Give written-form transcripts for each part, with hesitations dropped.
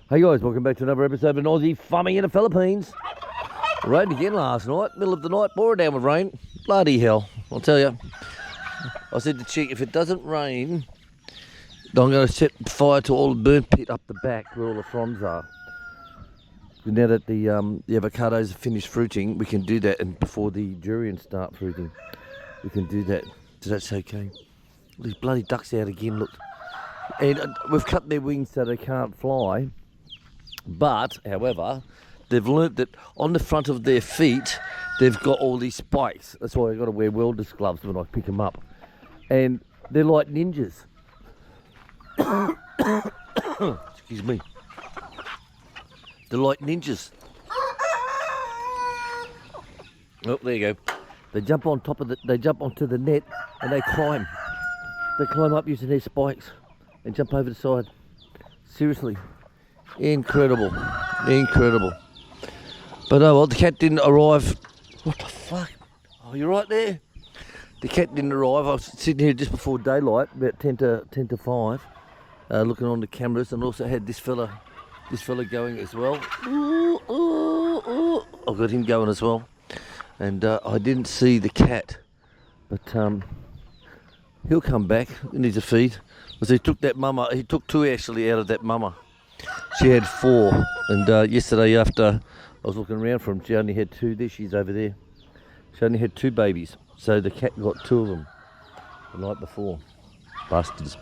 Hey guys, welcome back to another episode of Aussie Farming in the Philippines. Rained again last night, middle of the night, pouring down with rain. Bloody hell, I'll tell you. I said to Chick, if it doesn't rain, I'm going to set fire to all the burnt pit up the back where all the fronds are. Now that the avocados have finished fruiting, we can do that, and before the durians start fruiting, we can do that. So that's okay. These bloody ducks out again, look. And we've cut their wings so they can't fly. But, however, they've learnt that on the front of their feet, they've got all these spikes. That's why I've got to wear welder's gloves when I pick them up. And they're like ninjas. Excuse me. They're like ninjas. Oh, there you go. They jump on top of they jump onto the net and they climb. They climb up using their spikes and jump over the side. Seriously. Incredible, incredible. But oh well, the cat didn't arrive. What the fuck? Oh, you're right there. The cat didn't arrive. I was sitting here just before daylight, about 10 to 5, looking on the cameras, and also had this fella going as well. Ooh, ooh, ooh. I've got him going as well, and I didn't see the cat, but he'll come back. He needs a feed. Because he took that mama. He took 2 actually out of that mama. She had 4, and yesterday after I was looking around for him, she only had 2. There, she's over there. She only had 2 babies, so the cat got 2 of them the night before. Bastards.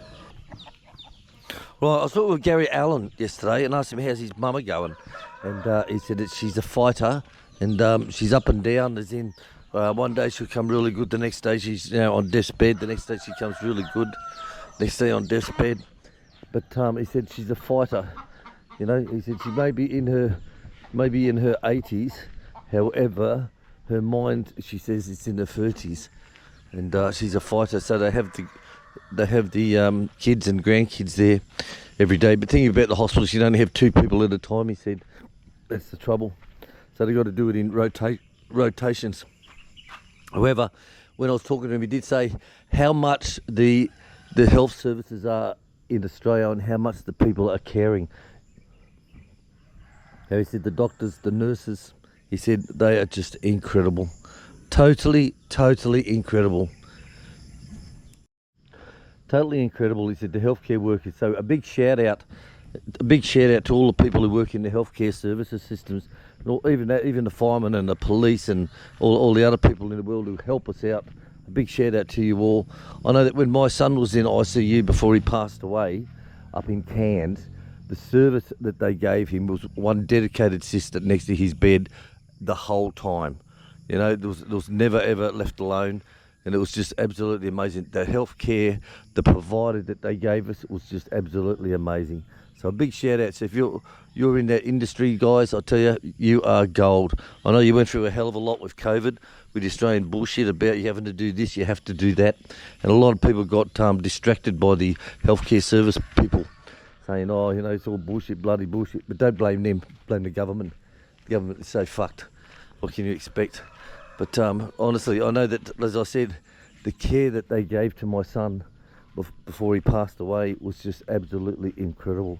Well, I was talking with Gary Allen yesterday and asked him how's his mama going, and he said that she's a fighter, and she's up and down. As in, one day she'll come really good, the next day she's on death's bed, the next day she comes really good, next day on death's bed. But he said she's a fighter. You know, he said she may be in her 80s, however, her mind, she says, it's in her 30s, and she's a fighter. So they have the kids and grandkids there every day. But thinking about the hospitals, you can only have 2 people at a time. He said that's the trouble. So they got to do it in rotations. However, when I was talking to him, he did say how much the health services are in Australia and how much the people are caring. He said the doctors, the nurses, he said they are just incredible. Totally incredible. Totally incredible. He said the healthcare workers. So a big shout out to all the people who work in the healthcare services systems, even the firemen and the police and all the other people in the world who help us out. A big shout out to you all. I know that when my son was in ICU before he passed away up in Cairns, the service that they gave him was one dedicated sister next to his bed the whole time. You know, there was never ever left alone, and it was just absolutely amazing. The healthcare, the provider that they gave us was just absolutely amazing. So a big shout out. So if you're in that industry, guys, I tell you, you are gold. I know you went through a hell of a lot with COVID, with Australian bullshit about you having to do this, you have to do that, and a lot of people got distracted by the healthcare service people, saying, oh, you know, it's all bullshit, bloody bullshit. But don't blame them, blame the government. The government is so fucked. What can you expect? But honestly, I know that, as I said, the care that they gave to my son before he passed away was just absolutely incredible.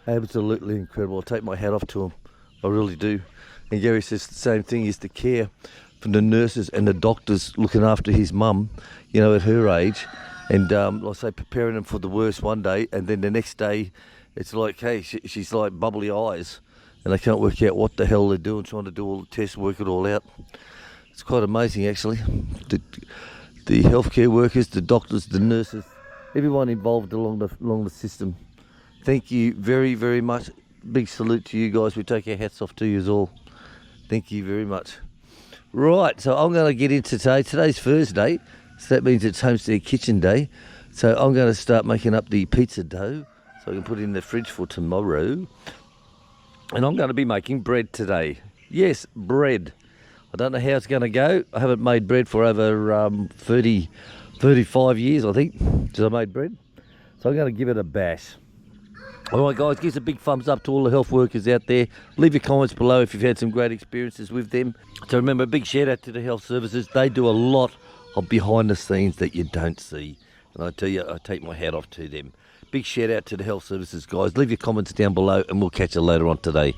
Absolutely incredible. I take my hat off to him. I really do. And Gary says the same thing, is the care from the nurses and the doctors looking after his mum, you know, at her age. And like I say, preparing them for the worst one day, and then the next day, it's like, hey, she's like bubbly eyes, and they can't work out what the hell they're doing, trying to do all the tests, work it all out. It's quite amazing, actually. The healthcare workers, the doctors, the nurses, everyone involved along the system. Thank you very, very much. Big salute to you guys. We take our hats off to you all. Thank you very much. Right, so I'm going to get into today. Today's Thursday. So that means it's Homestead Kitchen Day. So I'm going to start making up the pizza dough so I can put it in the fridge for tomorrow. And I'm going to be making bread today. Yes, bread. I don't know how it's going to go. I haven't made bread for over 35 years, I think, since I made bread. So I'm going to give it a bash. All right, guys, give us a big thumbs up to all the health workers out there. Leave your comments below if you've had some great experiences with them. So remember, a big shout out to the health services. They do a lot of behind the scenes that you don't see. And I tell you, I take my hat off to them. big shout out to the health services guys. Leave your comments down below and we'll catch you later on today.